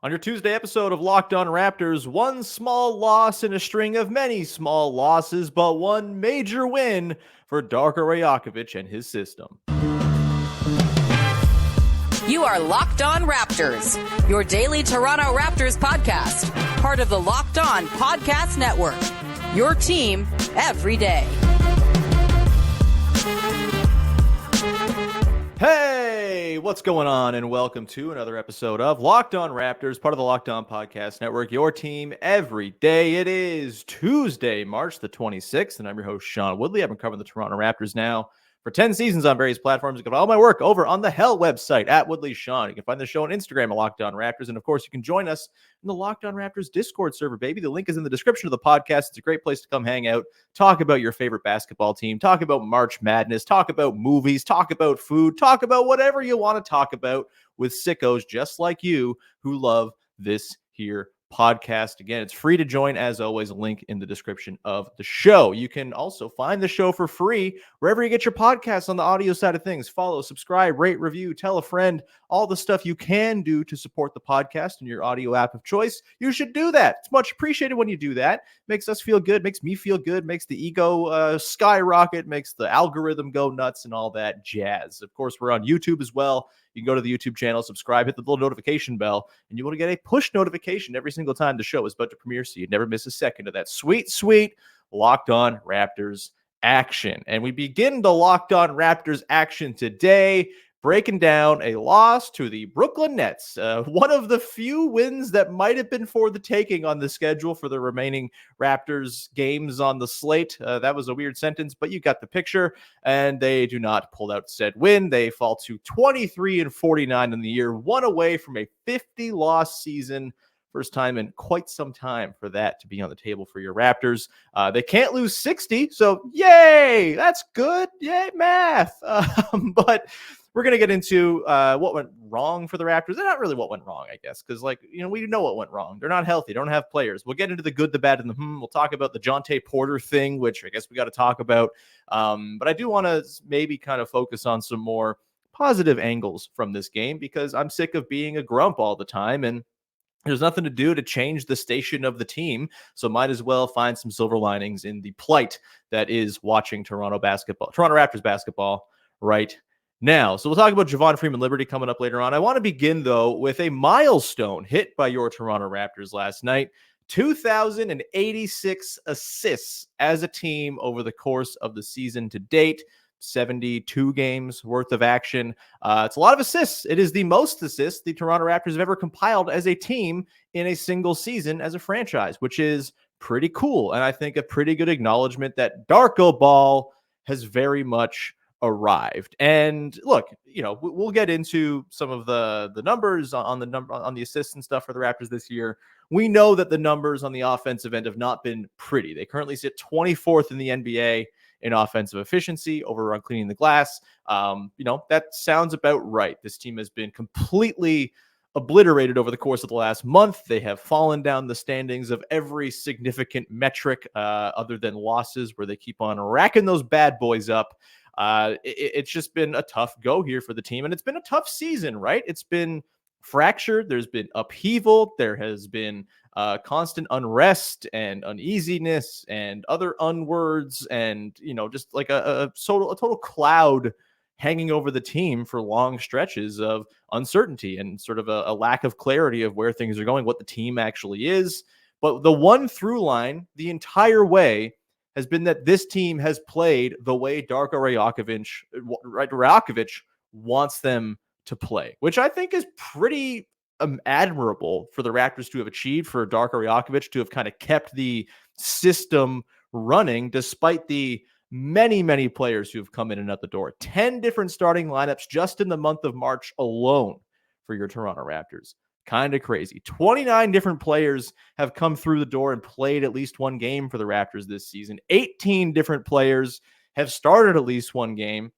On your Tuesday episode of Locked On Raptors, one small loss in a string of many small losses, but one major win for Darko Rajakovic and his system. You are Locked On Raptors, your daily Toronto Raptors podcast, part of the Locked On Podcast Network, your team every day. Hey, what's going on? And welcome to another episode of Locked On Raptors, part of the Locked On Podcast Network, your team every day. It is Tuesday, March the 26th, and I'm your host, Sean Woodley. I've been covering the Toronto Raptors now for 10 seasons on various platforms. You can find all my work over on the Hell website at Woodley Sean. You can find the show on Instagram at Locked On Raptors. And of course, you can join us in the Locked On Raptors Discord server, baby. The link is in the description of the podcast. It's a great place to come hang out, talk about your favorite basketball team, talk about March Madness, talk about movies, talk about food, talk about whatever you want to talk about with sickos just like you who love this here podcast. Again, it's free to join. As always, a link in the description of the show. You can also find the show for free wherever you get your podcasts on the audio side of things. Follow, subscribe, rate, review, tell a friend, all the stuff you can do to support the podcast in your audio app of choice. You should do that. It's much appreciated when you do that. Makes us feel good, makes me feel good, makes the ego skyrocket, makes the algorithm go nuts and all that jazz. Of course, we're on YouTube as well. You can go to the YouTube channel, subscribe, hit the little notification bell, and you want to get a push notification every single time the show is about to premiere, so you never miss a second of that sweet, sweet Locked On Raptors action. And we begin the Locked On Raptors action today, breaking down a loss to the Brooklyn Nets, one of the few wins that might have been for the taking on the schedule for the remaining Raptors games on the slate. That was a weird sentence, but you got the picture, and they do not pull out said win. They fall to 23-49 in the year, one away from a 50-loss season. First time in quite some time for that to be on the table for your Raptors. They can't lose 60, so yay, that's good. Yay, math. But we're going to get into what went wrong for the Raptors. Not really what went wrong, I guess, because, we know what went wrong. They're not healthy. They don't have players. We'll get into the good, the bad, and the We'll talk about the Jontay Porter thing, which I guess we got to talk about. But I do want to maybe kind of focus on some more positive angles from this game because I'm sick of being a grump all the time, and there's nothing to do to change the station of the team, so might as well find some silver linings in the plight that is watching Toronto Raptors basketball right now. So we'll talk about Javon Freeman-Liberty coming up later on. I want to begin, though, with a milestone hit by your Toronto Raptors last night. 2,086 assists as a team over the course of the season to date. 72 games worth of action. It's a lot of assists. It is the most assists the Toronto Raptors have ever compiled as a team in a single season as a franchise, which is pretty cool. And I think a pretty good acknowledgement that Darko Ball has very much arrived. And look, we'll get into some of the numbers on the assists and stuff for the Raptors this year. We know that the numbers on the offensive end have not been pretty. They currently sit 24th in the NBA in offensive efficiency over on cleaning the glass. That sounds about right. This team has been completely obliterated over the course of the last month. They have fallen down the standings of every significant metric other than losses, where they keep on racking those bad boys up. It's just been a tough go here for the team, and it's been a tough season, right? It's been fractured. There's been upheaval. There has been constant unrest and uneasiness and other unwords, and just like a total cloud hanging over the team for long stretches of uncertainty and sort of a lack of clarity of where things are going, what the team actually is. But the one through line the entire way has been that this team has played the way Darko Rajakovic wants them to play, which I think is pretty admirable for the Raptors to have achieved, for Darko Rajakovic to have kind of kept the system running despite the many, many players who have come in and out the door. 10 different starting lineups just in the month of March alone for your Toronto Raptors. Kind of crazy. 29 different players have come through the door and played at least one game for the Raptors this season. 18 different players have started at least one game.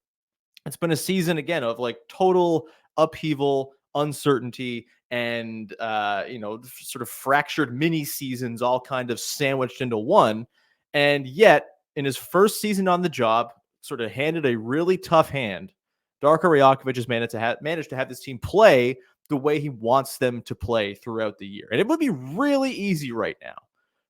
It's been a season, again, of total upheaval, uncertainty, and, sort of fractured mini seasons all kind of sandwiched into one. And yet, in his first season on the job, sort of handed a really tough hand. Darko Rajakovic has managed to have this team play the way he wants them to play throughout the year. And it would be really easy right now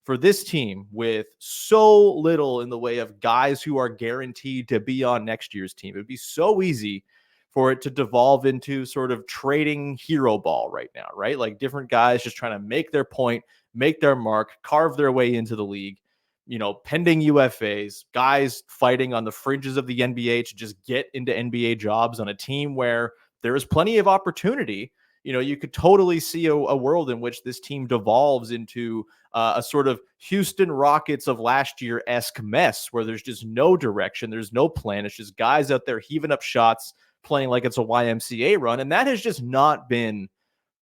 for this team with so little in the way of guys who are guaranteed to be on next year's team. It would be so easy for it to devolve into sort of trading hero ball right now, right? Like different guys just trying to make their point, make their mark, carve their way into the league, pending UFAs, guys fighting on the fringes of the NBA to just get into NBA jobs on a team where there is plenty of opportunity. You could totally see a world in which this team devolves into a sort of Houston Rockets of last year-esque mess where there's just no direction. There's no plan. It's just guys out there heaving up shots, playing like it's a YMCA run. And that has just not been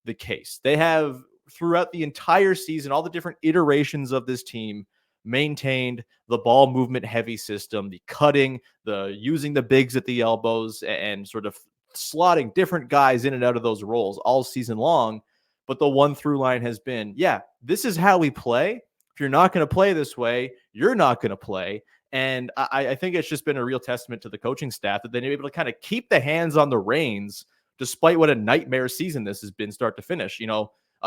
the case. They have, throughout the entire season, all the different iterations of this team, maintained the ball movement heavy system, the cutting, the using the bigs at the elbows, and sort of slotting different guys in and out of those roles all season long. But the one through line has been, this is how we play. If you're not going to play this way, you're not going to play. And I think it's just been a real testament to the coaching staff that they've been able to kind of keep the hands on the reins, despite what a nightmare season this has been start to finish.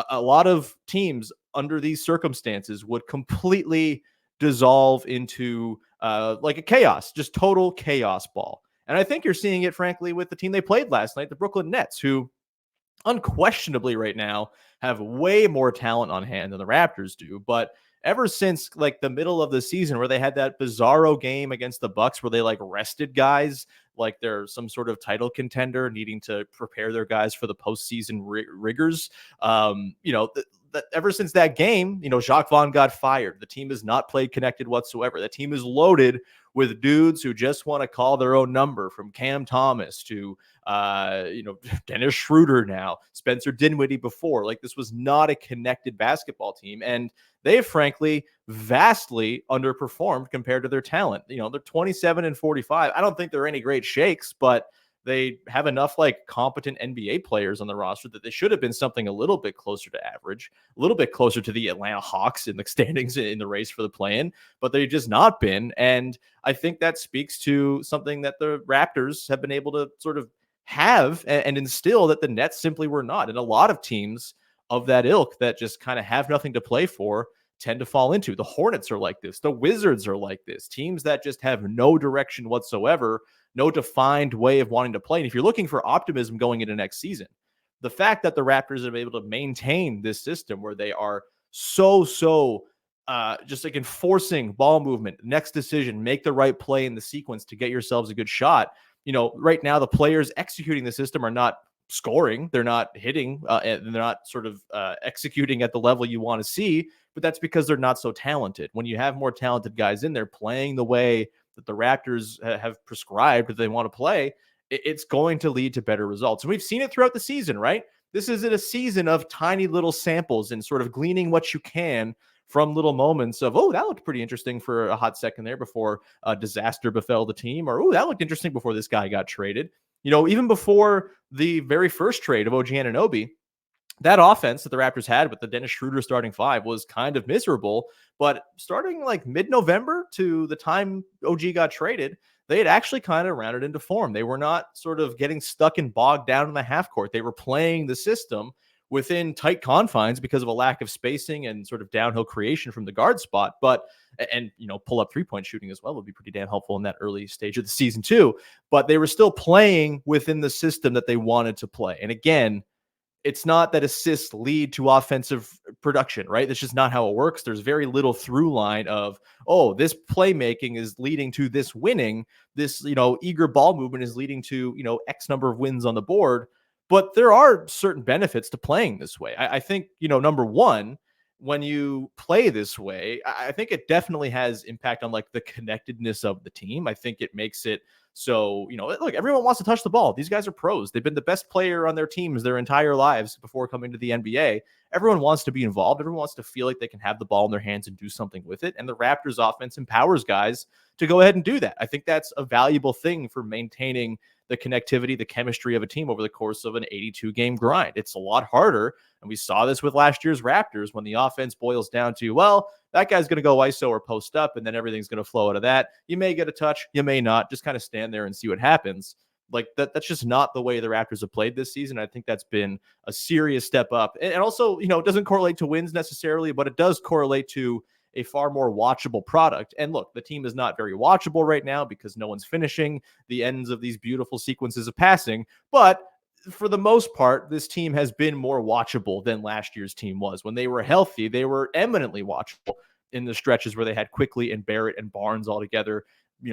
A lot of teams under these circumstances would completely dissolve into like a chaos, just total chaos ball. And I think you're seeing it, frankly, with the team they played last night, the Brooklyn Nets, who unquestionably right now have way more talent on hand than the Raptors do. But ever since like the middle of the season where they had that bizarro game against the Bucks where they like rested guys like they're some sort of title contender needing to prepare their guys for the postseason rigors, ever since that game, Jacques Vaughn got fired. The team has not played connected whatsoever. The team is loaded with dudes who just want to call their own number, from Cam Thomas to, Dennis Schroeder now, Spencer Dinwiddie before. Like, this was not a connected basketball team. And they frankly vastly underperformed compared to their talent. They're 27-45. I don't think they're any great shakes, but they have enough like competent NBA players on the roster that they should have been something a little bit closer to average, a little bit closer to the Atlanta Hawks in the standings in the race for the play-in, but they've just not been. And I think that speaks to something that the Raptors have been able to sort of have and instill that the Nets simply were not. And a lot of teams of that ilk that just kind of have nothing to play for tend to fall into. The Hornets are like this. The Wizards are like this. Teams that just have no direction whatsoever, no defined way of wanting to play. And if you're looking for optimism going into next season, the fact that the Raptors have been able to maintain this system where they are so just like enforcing ball movement, next decision, make the right play in the sequence to get yourselves a good shot. Right now the players executing the system are not scoring. They're not hitting and they're not sort of executing at the level you want to see, but that's because they're not so talented. When you have more talented guys in there playing the way that the Raptors have prescribed that they want to play, it's going to lead to better results. And we've seen it throughout the season, right? This isn't a season of tiny little samples and sort of gleaning what you can from little moments of, oh, that looked pretty interesting for a hot second there before a disaster befell the team, or, oh, that looked interesting before this guy got traded. Even before the very first trade of OG Anunoby, that offense that the Raptors had with the Dennis Schroeder starting five was kind of miserable. But starting like mid-November to the time OG got traded, they had actually kind of rounded into form. They were not sort of getting stuck and bogged down in the half court. They were playing the system within tight confines because of a lack of spacing and sort of downhill creation from the guard spot. And pull up 3-point shooting as well would be pretty damn helpful in that early stage of the season too. But they were still playing within the system that they wanted to play. And again, it's not that assists lead to offensive production, right? That's just not how it works. There's very little through line of, oh, this playmaking is leading to this winning. This, eager ball movement is leading to, X number of wins on the board. But there are certain benefits to playing this way. I think, number one, when you play this way, I think it definitely has impact on like the connectedness of the team. I think it makes it so, look, everyone wants to touch the ball. These guys are pros. They've been the best player on their teams their entire lives before coming to the NBA. Everyone wants to be involved. Everyone wants to feel like they can have the ball in their hands and do something with it. And the Raptors offense empowers guys to go ahead and do that. I think that's a valuable thing for maintaining the connectivity, the chemistry of a team over the course of an 82-game grind. It's a lot harder. And we saw this with last year's Raptors when the offense boils down to, well, that guy's going to go ISO or post up, and then everything's going to flow out of that. You may get a touch, you may not. Just kind of stand there and see what happens. Like that's just not the way the Raptors have played this season. I think that's been a serious step up. And also, it doesn't correlate to wins necessarily, but it does correlate to a far more watchable product. And look, the team is not very watchable right now because no one's finishing the ends of these beautiful sequences of passing. But for the most part, this team has been more watchable than last year's team was. When they were healthy, they were eminently watchable in the stretches where they had Quickly and Barrett and Barnes all together,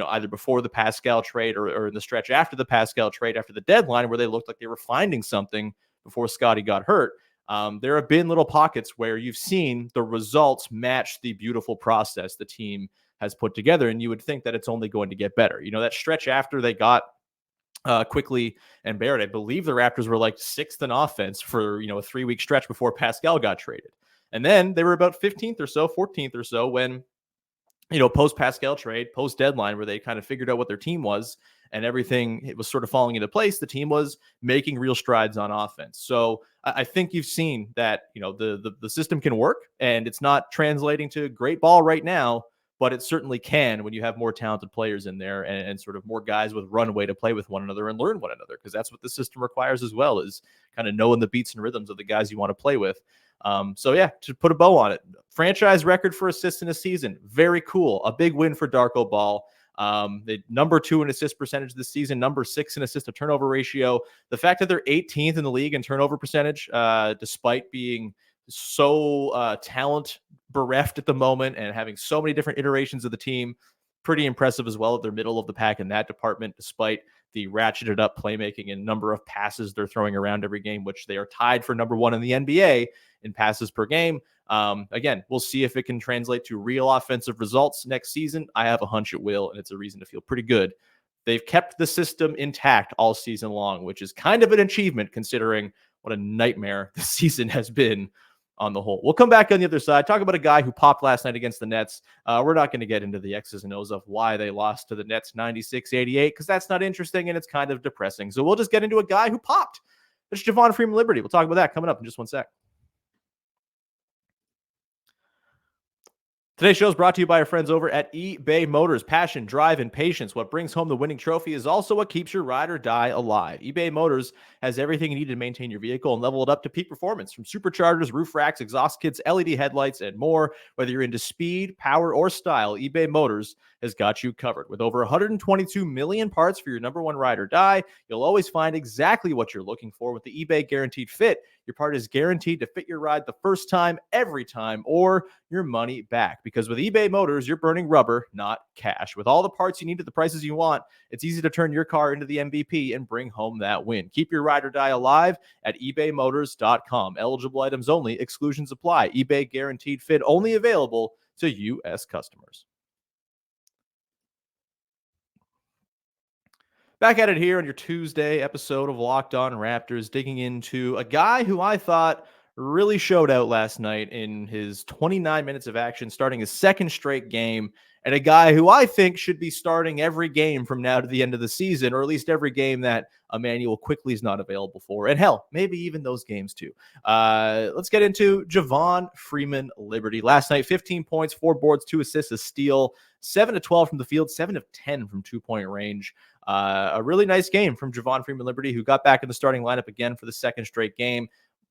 either before the Pascal trade or in the stretch after the Pascal trade, after the deadline, where they looked like they were finding something before Scotty got hurt. There have been little pockets where you've seen the results match the beautiful process the team has put together, and you would think that it's only going to get better. That stretch after they got Quickly and Barrett, I believe the Raptors were like 6th in offense for a 3-week stretch before Pascal got traded. And then they were about 15th or so, 14th or so when post Pascal trade, post deadline, where they kind of figured out what their team was and everything, it was sort of falling into place. The team was making real strides on offense. So I think you've seen that, the system can work, and it's not translating to great ball right now, but it certainly can when you have more talented players in there and sort of more guys with runway to play with one another and learn one another, because that's what the system requires as well, is kind of knowing the beats and rhythms of the guys you want to play with. So yeah, to put a bow on it, franchise record for assists in a season. Very cool. A big win for Darko Ball. The number 2 in assist percentage this season, number 6 in assist to turnover ratio. The fact that they're 18th in the league in turnover percentage, despite being so talent bereft at the moment and having so many different iterations of the team, pretty impressive as well. They're middle of the pack in that department, despite the ratcheted up playmaking and number of passes they're throwing around every game, which they are tied for number 1 in the NBA in passes per game. Again, we'll see if it can translate to real offensive results next season. I have a hunch it will, and it's a reason to feel pretty good. They've kept the system intact all season long, which is kind of an achievement considering what a nightmare the season has been on the whole. We'll come back on the other side, talk about a guy who popped last night against the Nets. We're not going to get into the X's and O's of why they lost to the Nets 96-88, because that's not interesting and it's kind of depressing. So we'll just get into a guy who popped. It's Javon Freeman-Liberty. We'll talk about that coming up in just one sec. Today's show is brought to you by our friends over at eBay Motors. Passion, drive, and patience. What brings home the winning trophy is also what keeps your ride or die alive. eBay Motors has everything you need to maintain your vehicle and level it up to peak performance, from superchargers, roof racks, exhaust kits, LED headlights, and more. Whether you're into speed, power, or style, eBay Motors has got you covered. With over 122 million parts for your number 1 ride or die, you'll always find exactly what you're looking for with the eBay Guaranteed Fit. Your part is guaranteed to fit your ride the first time, every time, or your money back. Because with eBay Motors, you're burning rubber, not cash. With all the parts you need at the prices you want, it's easy to turn your car into the MVP and bring home that win. Keep your ride or die alive at ebaymotors.com. Eligible items only. Exclusions apply. eBay Guaranteed Fit only available to U.S. customers. Back at it here on your Tuesday episode of Locked On Raptors, digging into a guy who I thought really showed out last night in his 29 minutes of action, starting his 2nd straight game, and a guy who I think should be starting every game from now to the end of the season, or at least every game that Emmanuel Quickly is not available for. And hell, maybe even those games too. Let's get into Javon Freeman-Liberty. Last night, 15 points, 4 boards, 2 assists, a steal, 7 of 12 from the field, 7 of 10 from 2-point range. A really nice game from Javon Freeman-Liberty, who got back in the starting lineup again for the 2nd straight game.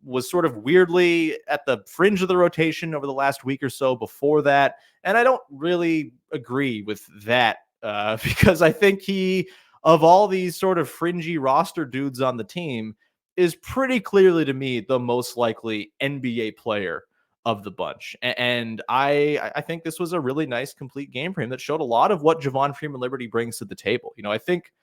Was sort of weirdly at the fringe of the rotation over the last week or so before that. And I don't really agree with that because I think he, of all these sort of fringy roster dudes on the team, is pretty clearly to me the most likely NBA player of the bunch. And I think this was a really nice, complete game for him that showed a lot of what Javon Freeman-Liberty brings to the table. I think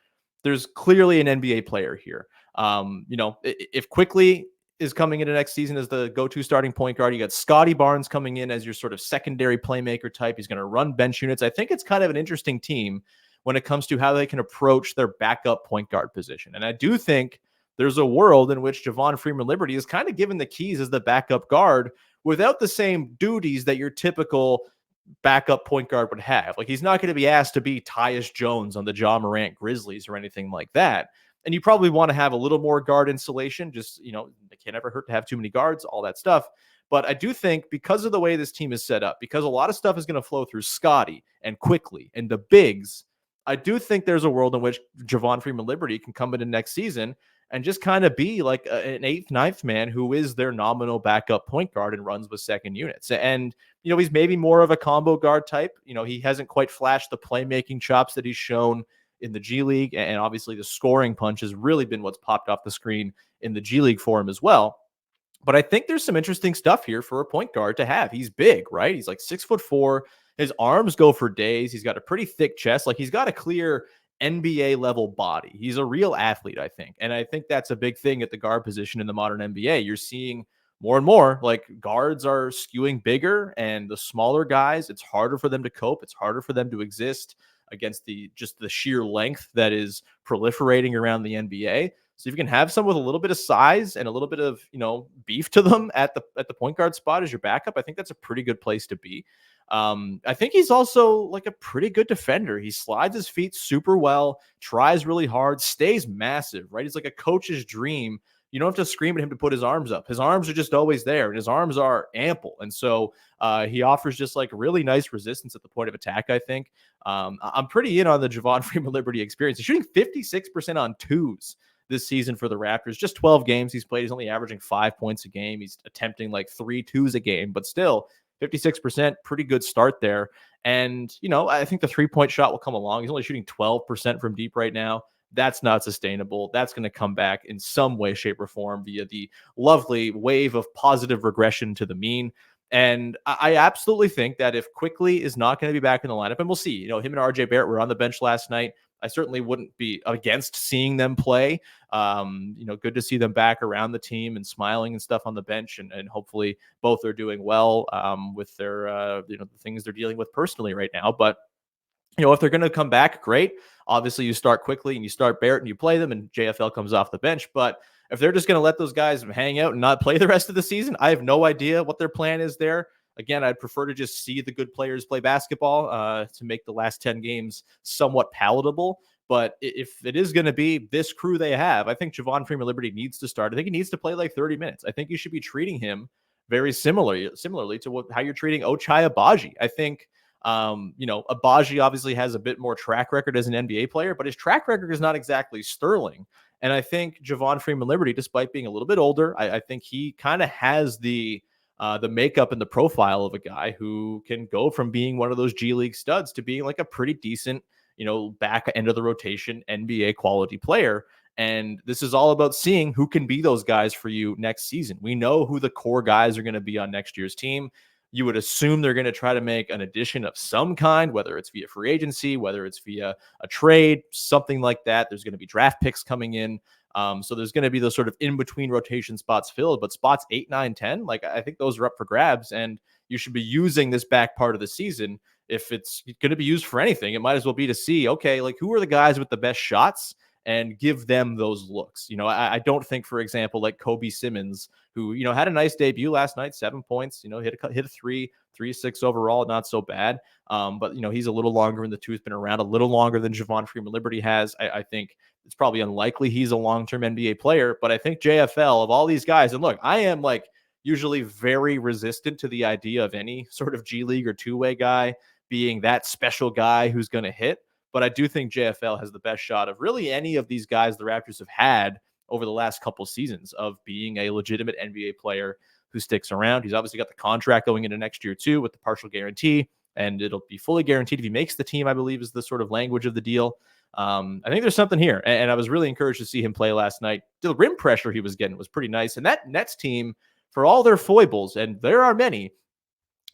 there's clearly an NBA player here. If Quickly is coming into next season as the go-to starting point guard, you got Scotty Barnes coming in as your sort of secondary playmaker type. He's going to run bench units. I think it's kind of an interesting team when it comes to how they can approach their backup point guard position. And I do think there's a world in which Javon Freeman-Liberty is kind of given the keys as the backup guard without the same duties that your typical backup point guard would have. Like, he's not going to be asked to be Tyus Jones on the Ja Morant Grizzlies or anything like that. And you probably want to have a little more guard insulation. Just, it can't ever hurt to have too many guards, all that stuff. But I do think because of the way this team is set up, because a lot of stuff is going to flow through Scotty and Quickly and the bigs, I do think there's a world in which Javon Freeman-Liberty can come into next season and just kind of be like an eighth, ninth man who is their nominal backup point guard and runs with second units. And, he's maybe more of a combo guard type. He hasn't quite flashed the playmaking chops that he's shown in the G League. And obviously the scoring punch has really been what's popped off the screen in the G League for him as well. But I think there's some interesting stuff here for a point guard to have. He's big, right? He's like 6'4". His arms go for days. He's got a pretty thick chest. Like, he's got a clear NBA level body. He's a real athlete, I think. And I think that's a big thing at the guard position in the modern NBA. You're seeing more and more like guards are skewing bigger, and the smaller guys, it's harder for them to cope. It's harder for them to exist against the sheer length that is proliferating around the NBA. So if you can have someone with a little bit of size and a little bit of, beef to them at the point guard spot as your backup, I think that's a pretty good place to be. I think he's also like a pretty good defender. He slides his feet super well, tries really hard, stays massive, right? He's like a coach's dream. You don't have to scream at him to put his arms up. His arms are just always there, and his arms are ample. And so he offers just like really nice resistance at the point of attack, I think. I'm pretty in on the Javon Freeman-Liberty experience. He's shooting 56% on twos this season for the Raptors. Just 12 games he's played. He's only averaging 5 points a game. He's attempting like 3 twos a game, but still 56%, pretty good start there. And, I think the 3-point shot will come along. He's only shooting 12% from deep right now. That's not sustainable. That's going to come back in some way, shape, or form via the lovely wave of positive regression to the mean. And I absolutely think that if Quickly is not going to be back in the lineup, and we'll see, him and RJ Barrett were on the bench last night. I certainly wouldn't be against seeing them play. Good to see them back around the team and smiling and stuff on the bench. And hopefully both are doing well with their, the things they're dealing with personally right now. But, if they're going to come back, great. Obviously, you start Quickly and you start Barrett and you play them, and JFL comes off the bench. But if they're just going to let those guys hang out and not play the rest of the season, I have no idea what their plan is there. Again, I'd prefer to just see the good players play basketball to make the last 10 games somewhat palatable. But if it is going to be this crew they have, I think Javon Freeman-Liberty needs to start. I think he needs to play like 30 minutes. I think you should be treating him very similarly to how you're treating Ochai Agbaji. I think, Agbaji obviously has a bit more track record as an NBA player, but his track record is not exactly sterling. And I think Javon Freeman-Liberty, despite being a little bit older, I think he kind of has the makeup and the profile of a guy who can go from being one of those G League studs to being like a pretty decent, back end of the rotation NBA quality player. And this is all about seeing who can be those guys for you next season. We know who the core guys are going to be on next year's team. You would assume they're going to try to make an addition of some kind, whether it's via free agency, whether it's via a trade, something like that. There's going to be draft picks coming in. So there's going to be those sort of in-between rotation spots filled, but spots 8, 9, 10, like I think those are up for grabs, and you should be using this back part of the season. If it's going to be used for anything, it might as well be to see, okay, like who are the guys with the best shots and give them those looks. I don't think, for example, like Kobe Simmons, who, had a nice debut last night, 7 points, hit a 3-6 overall, not so bad. But, he's a little longer in the tooth, been around a little longer than Javon Freeman-Liberty has. I think it's probably unlikely he's a long-term NBA player, but I think JFL, of all these guys, and look, I am like usually very resistant to the idea of any sort of G League or two-way guy being that special guy who's going to hit. But I do think JFL has the best shot of really any of these guys the Raptors have had over the last couple seasons of being a legitimate NBA player who sticks around. He's obviously got the contract going into next year too with the partial guarantee, and it'll be fully guaranteed if he makes the team, I believe is the sort of language of the deal. I think there's something here, and I was really encouraged to see him play last night. The rim pressure he was getting was pretty nice, and that Nets team, for all their foibles, and there are many,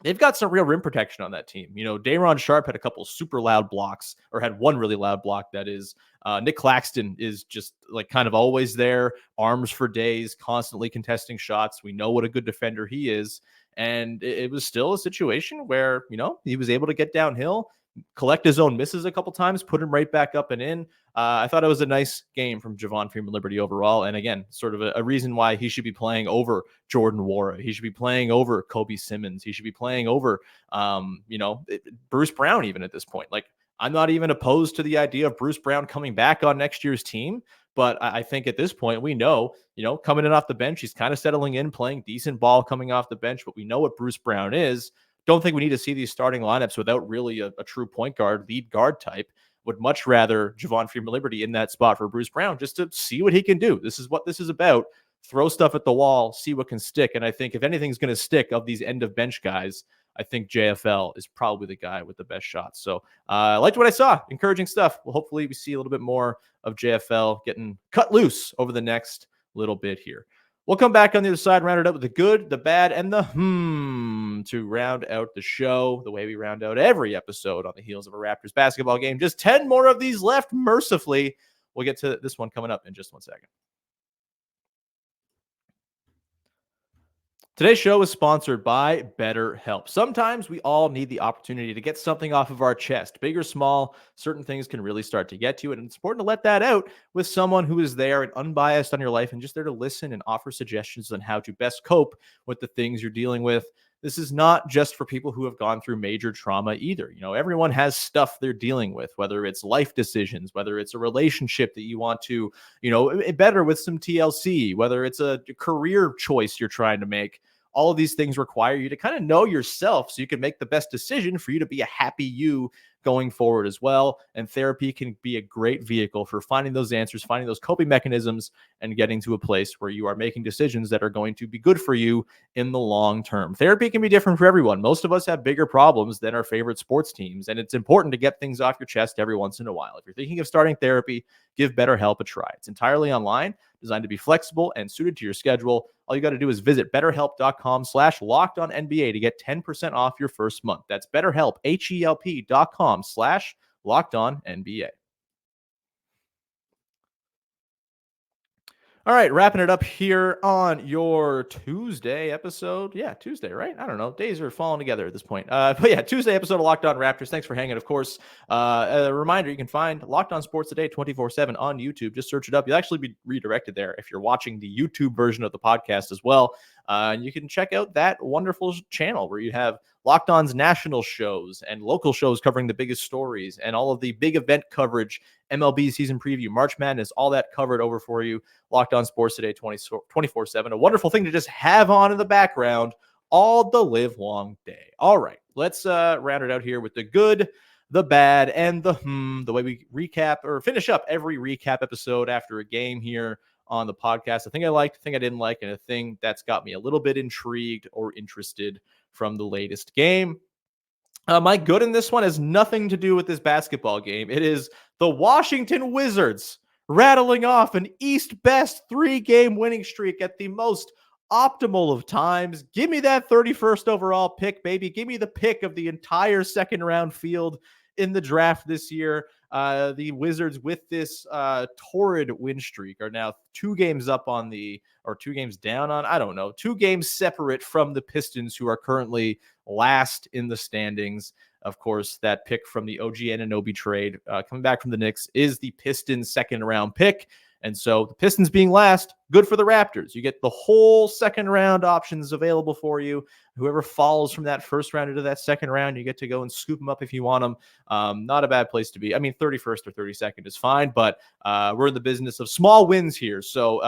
they've got some real rim protection on that team. Day'Ron Sharpe had a couple super loud blocks, or had one really loud block, that is. Nick Claxton is just like kind of always there, arms for days, constantly contesting shots. We know what a good defender he is. And it was still a situation where, he was able to get downhill, collect his own misses a couple times, put him right back up and in. I thought it was a nice game from Javon Freeman-Liberty overall. And again, sort of a reason why he should be playing over Jordan Nwora. He should be playing over Kobe Simmons. He should be playing over, Bruce Brown even at this point. Like, I'm not even opposed to the idea of Bruce Brown coming back on next year's team. But I think at this point, we know, coming in off the bench, he's kind of settling in, playing decent ball coming off the bench. But we know what Bruce Brown is. Don't think we need to see these starting lineups without really a true point guard, lead guard type. would much rather Javon Freeman-Liberty in that spot for Bruce Brown just to see what he can do. This is what this is about. Throw stuff at the wall, see what can stick. And I think if anything's going to stick of these end of bench guys, I think JFL is probably the guy with the best shots. So I liked what I saw. Encouraging stuff. Well, hopefully we see a little bit more of JFL getting cut loose over the next little bit here. We'll come back on the other side, round it up with the good, the bad, and the to round out the show the way we round out every episode on the heels of a Raptors basketball game. Just 10 more of these left, mercifully. We'll get to this one coming up in just 1 second. Today's show is sponsored by BetterHelp. Sometimes we all need the opportunity to get something off of our chest. Big or small, certain things can really start to get to it, and it's important to let that out with someone who is there and unbiased on your life and just there to listen and offer suggestions on how to best cope with the things you're dealing with. This is not just for people who have gone through major trauma either. You know, everyone has stuff they're dealing with, whether it's life decisions, whether it's a relationship that you want to, better with some TLC, whether it's a career choice you're trying to make. All of these things require you to kind of know yourself so you can make the best decision for you to be a happy you going forward as well. And therapy can be a great vehicle for finding those answers, finding those coping mechanisms, and getting to a place where you are making decisions that are going to be good for you in the long term. Therapy can be different for everyone. Most of us have bigger problems than our favorite sports teams, and it's important to get things off your chest every once in a while. If you're thinking of starting therapy, give BetterHelp a try. It's entirely online, designed to be flexible and suited to your schedule. All you got to do is visit betterhelp.com/lockedonnba to get 10% off your first month. That's BetterHelp, HELP.com/lockedonnba. All right, wrapping it up here on your Tuesday episode. Yeah, Tuesday, right? I don't know. Days are falling together at this point. But yeah, Tuesday episode of Locked On Raptors. Thanks for hanging, of course. A reminder, you can find Locked On Sports Today 24/7 on YouTube. Just search it up. You'll actually be redirected there if you're watching the YouTube version of the podcast as well. And you can check out that wonderful channel where you have Locked On's national shows and local shows covering the biggest stories and all of the big event coverage, MLB season preview, March Madness, all that covered over for you. Locked On Sports Today 24/7. A wonderful thing to just have on in the background all the live long day. All right, let's round it out here with the good, the bad, and the way we recap or finish up every recap episode after a game here on the podcast. A thing I liked, a thing I didn't like, and a thing that's got me a little bit intrigued or interested from the latest game. My good in this one has nothing to do with this basketball game. It is the Washington Wizards rattling off an East-Best 3-game winning streak at the most optimal of times. Give me that 31st overall pick, baby. Give me the pick of the entire second round field in the draft this year. The Wizards, with this torrid win streak, are now 2 games up on or 2 games down on, I don't know, 2 games separate from the Pistons, who are currently last in the standings. Of course, that pick from the OG Anunoby trade coming back from the Knicks is the Pistons' second round pick. And so the Pistons being last, good for the Raptors. You get the whole second round options available for you. Whoever falls from that first round into that second round, you get to go and scoop them up if you want them. Not a bad place to be. I mean, 31st or 32nd is fine, but we're in the business of small wins here. So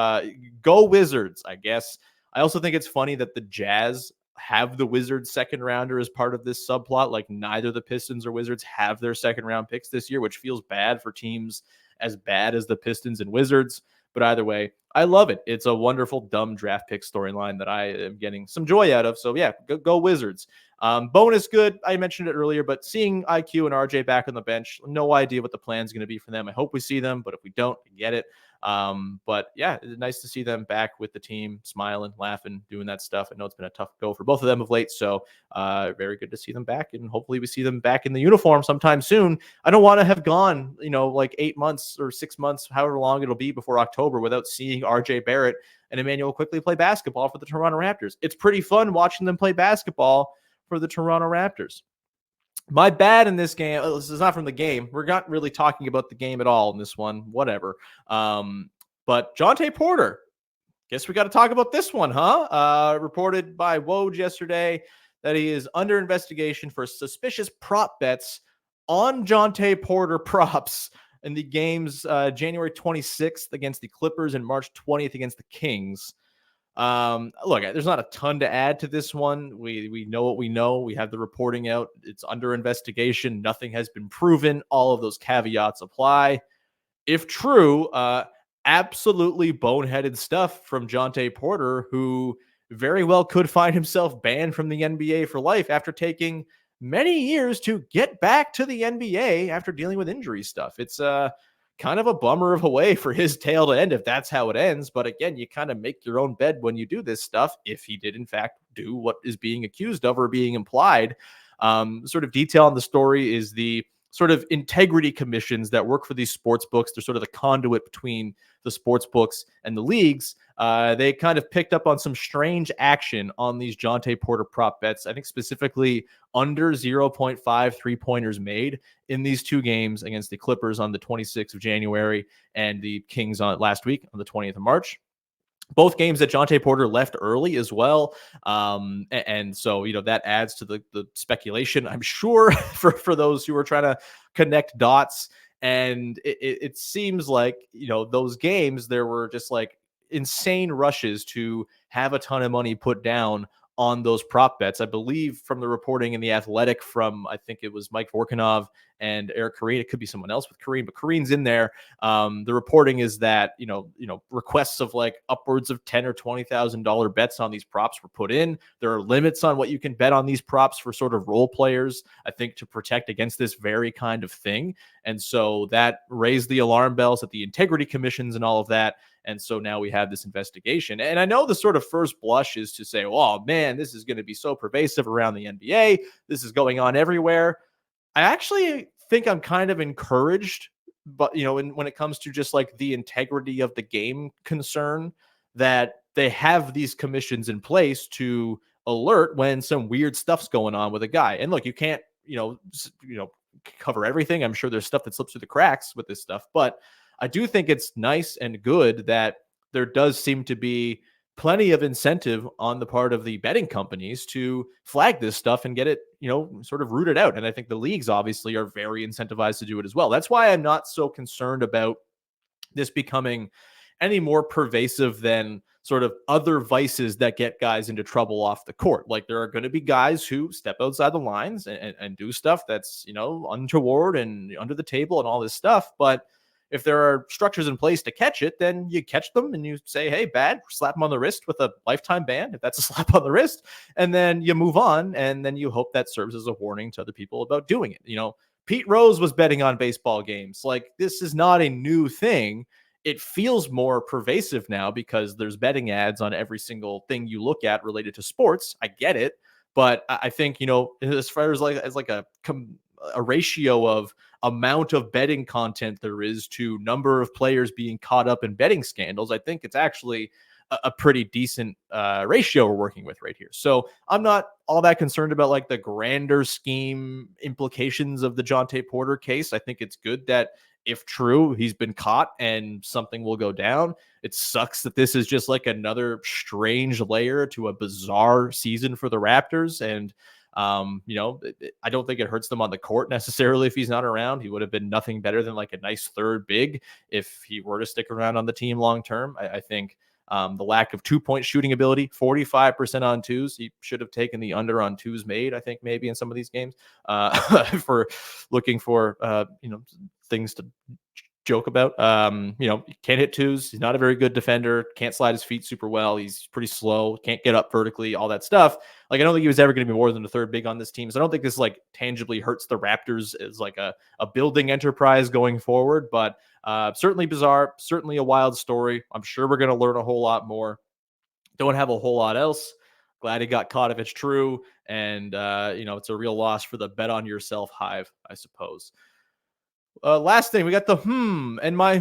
go Wizards, I guess. I also think it's funny that the Jazz have the Wizards second rounder as part of this subplot. Like, neither the Pistons or Wizards have their second round picks this year, which feels bad for teams as bad as the Pistons and Wizards. But either way, I love it. It's a wonderful, dumb draft pick storyline that I am getting some joy out of. So yeah, go Wizards. Bonus good, I mentioned it earlier, but seeing IQ and RJ back on the bench, no idea what the plan is going to be for them. I hope we see them, but if we don't, I get it. But yeah, it's nice to see them back with the team, smiling, laughing, doing that stuff. I know it's been a tough go for both of them of late, so very good to see them back, and hopefully we see them back in the uniform sometime soon. I don't want to have gone, like 8 months or 6 months, however long it'll be before October, without seeing RJ Barrett and Emmanuel quickly play basketball for the Toronto Raptors. It's pretty fun watching them play basketball for the Toronto Raptors. My bad in this game, this is not from the game. We're not really talking about the game at all in this one, whatever. But Jontay Porter, guess we got to talk about this one, huh? Reported by Woj yesterday that he is under investigation for suspicious prop bets on Jontay Porter props in the games January 26th against the Clippers and March 20th against the Kings. Look, there's not a ton to add to this one. We know what we know. We have the reporting out. It's under investigation. Nothing has been proven. All of those caveats apply. If true, absolutely boneheaded stuff from Jontay Porter, who very well could find himself banned from the NBA for life after taking many years to get back to the NBA after dealing with injury stuff. It's kind of a bummer of a way for his tale to end if that's how it ends. But again, you kind of make your own bed when you do this stuff, if he did in fact do what is being accused of or being implied. Sort of detail on the story is the sort of integrity commissions that work for these sports books. They're sort of the conduit between the sports books and the leagues. They kind of picked up on some strange action on these Jontay Porter prop bets. I think specifically under 0.5 3-pointers made in these two games against the Clippers on the 26th of January and the Kings on last week on the 20th of March. Both games that Jontay Porter left early as well. And so, that adds to the speculation, I'm sure, for those who are trying to connect dots. And it seems like, those games, there were just like insane rushes to have a ton of money put down on those prop bets. I believe from the reporting in The Athletic from, I think it was Mike Vorkunov and Eric Koreen. It could be someone else with Koreen, but Koreen's in there. The reporting is that, requests of like upwards of $10,000 or $20,000 bets on these props were put in. There are limits on what you can bet on these props for sort of role players, I think, to protect against this very kind of thing. And so that raised the alarm bells at the integrity commissions and all of that. And so now we have this investigation. And I know the sort of first blush is to say, oh man, this is going to be so pervasive around the NBA. This is going on everywhere. I actually think I'm kind of encouraged, but when it comes to just like the integrity of the game concern, that they have these commissions in place to alert when some weird stuff's going on with a guy. And look, you can't, cover everything. I'm sure there's stuff that slips through the cracks with this stuff, but I do think it's nice and good that there does seem to be plenty of incentive on the part of the betting companies to flag this stuff and get it, sort of rooted out. And I think the leagues obviously are very incentivized to do it as well. That's why I'm not so concerned about this becoming any more pervasive than sort of other vices that get guys into trouble off the court. Like there are going to be guys who step outside the lines and do stuff that's, untoward and under the table and all this stuff. But if there are structures in place to catch it, then you catch them and you say, hey, bad, slap them on the wrist with a lifetime ban, if that's a slap on the wrist, and then you move on, and then you hope that serves as a warning to other people about doing it. Pete Rose was betting on baseball games. Like, this is not a new thing. It feels more pervasive now because there's betting ads on every single thing you look at related to sports. I get it. But I think, as far as a ratio of amount of betting content there is to number of players being caught up in betting scandals, I think it's actually a pretty decent ratio we're working with right here. So I'm not all that concerned about like the grander scheme implications of the Jontay Porter case. I think it's good that if true, he's been caught and something will go down. It sucks that this is just like another strange layer to a bizarre season for the Raptors. And I don't think it hurts them on the court necessarily if he's not around. He would have been nothing better than like a nice third big if he were to stick around on the team long term. I think the lack of 2-point shooting ability, 45% on twos. He should have taken the under on twos made, I think, maybe in some of these games for looking for, things to joke about. Can't hit twos. He's not a very good defender. Can't slide his feet super well. He's pretty slow. Can't get up vertically, all that stuff. Like, I don't think he was ever going to be more than a third big on this team. So I don't think this like tangibly hurts the Raptors as like a building enterprise going forward, but certainly bizarre, certainly a wild story. I'm sure we're going to learn a whole lot more. Don't have a whole lot else. Glad he got caught if it's true. And, it's a real loss for the bet on yourself hive, I suppose. Last thing, we got the and my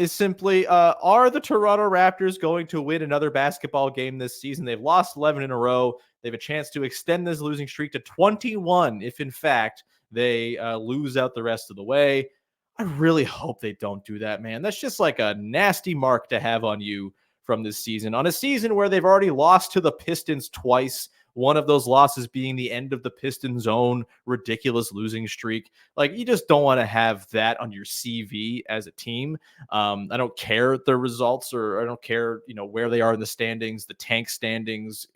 is simply, are the Toronto Raptors going to win another basketball game this season? They've lost 11 in a row. They have a chance to extend this losing streak to 21 if, in fact, they lose out the rest of the way. I really hope they don't do that, man. That's just like a nasty mark to have on you from this season. On a season where they've already lost to the Pistons twice, one of those losses being the end of the Pistons' own ridiculous losing streak. Like, you just don't want to have that on your CV as a team. I don't care the results, or I don't care, where they are in the standings, the tank standings,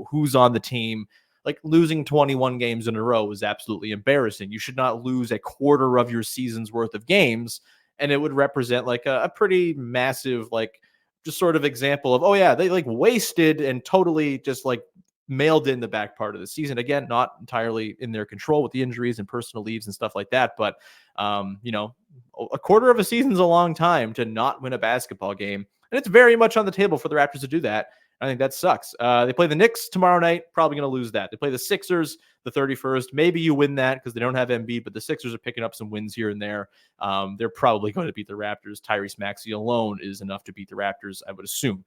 who's on the team. Like, losing 21 games in a row is absolutely embarrassing. You should not lose a quarter of your season's worth of games. And it would represent like a pretty massive, like, just sort of example of, oh yeah, they like wasted and totally just like mailed in the back part of the season. Again, not entirely in their control with the injuries and personal leaves and stuff like that. But, a quarter of a season's a long time to not win a basketball game. And it's very much on the table for the Raptors to do that. I think that sucks. They play the Knicks tomorrow night. Probably going to lose that. They play the Sixers the 31st. Maybe you win that because they don't have Embiid, but the Sixers are picking up some wins here and there. They're probably going to beat the Raptors. Tyrese Maxey alone is enough to beat the Raptors, I would assume.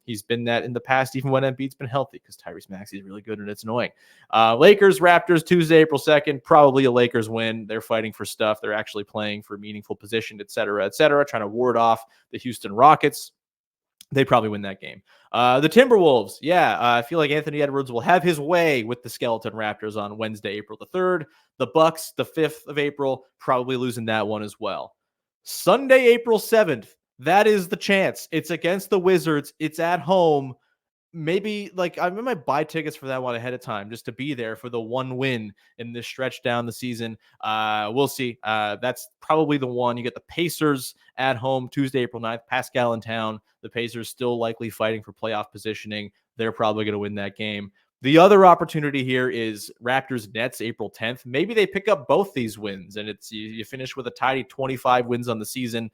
He's been that in the past, even when Embiid's been healthy, because Tyrese Maxey is really good and it's annoying. Lakers, Raptors, Tuesday, April 2nd. Probably a Lakers win. They're fighting for stuff. They're actually playing for meaningful position, et cetera, trying to ward off the Houston Rockets. They probably win that game. The Timberwolves, I feel like Anthony Edwards will have his way with the Skeleton Raptors on Wednesday, April the 3rd. The Bucks, the 5th of April, probably losing that one as well. Sunday, April 7th, that is the chance. It's against the Wizards. It's at home. Maybe like I might buy tickets for that one ahead of time just to be there for the one win in this stretch down the season. We'll see. That's probably the one. You get the Pacers at home Tuesday, April 9th, Pascal in town. The Pacers still likely fighting for playoff positioning. They're probably going to win that game. The other opportunity here is Raptors Nets April 10th. Maybe they pick up both these wins and it's you finish with a tidy 25 wins on the season.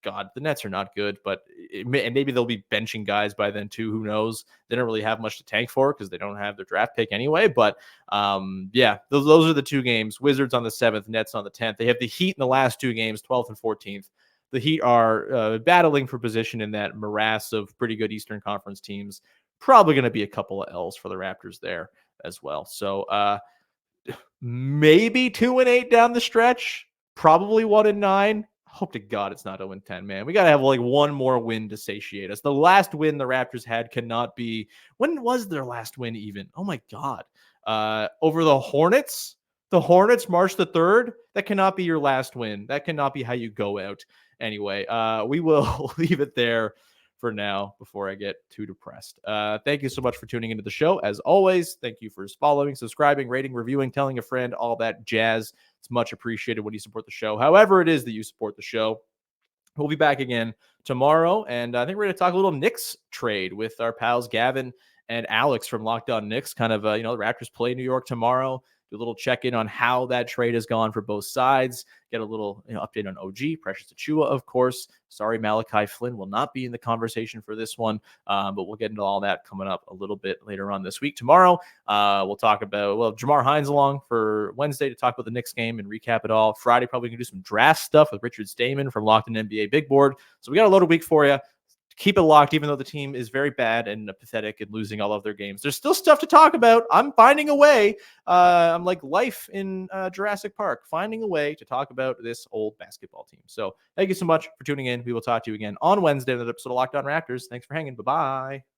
God, the Nets are not good, but and maybe they'll be benching guys by then too. Who knows? They don't really have much to tank for because they don't have their draft pick anyway. But those are the two games. Wizards on the 7th, Nets on the 10th. They have the Heat in the last two games, 12th and 14th. The Heat are battling for position in that morass of pretty good Eastern Conference teams. Probably going to be a couple of L's for the Raptors there as well. So maybe 2-8 down the stretch. Probably 1-9. Hope to God it's not 0-10, man. We got to have like one more win to satiate us. The last win the Raptors had cannot be. When was their last win even? Oh my God. Over the Hornets? The Hornets, March the 3rd? That cannot be your last win. That cannot be how you go out. Anyway, we will leave it there for now before I get too depressed. Thank you so much for tuning into the show. As always, thank you for following, subscribing, rating, reviewing, telling a friend, all that jazz. It's much appreciated when you support the show. However it is that you support the show. We'll be back again tomorrow, and I think we're going to talk a little Knicks trade with our pals Gavin and Alex from Locked On Knicks. Kind of, the Raptors play New York tomorrow. Do a little check-in on how that trade has gone for both sides. Get a little update on OG, Precious Achiuwa, of course. Sorry, Malachi Flynn will not be in the conversation for this one, but we'll get into all that coming up a little bit later on this week. Tomorrow, we'll talk about, Jamar Hines along for Wednesday to talk about the Knicks game and recap it all. Friday, probably going to do some draft stuff with Richard Stamen from Locked In NBA Big Board. So we got a loaded week for you. Keep it locked, even though the team is very bad and pathetic and losing all of their games. There's still stuff to talk about. I'm finding a way. I'm like life in Jurassic Park, finding a way to talk about this old basketball team. So thank you so much for tuning in. We will talk to you again on Wednesday in the episode of Locked On Raptors. Thanks for hanging. Bye-bye.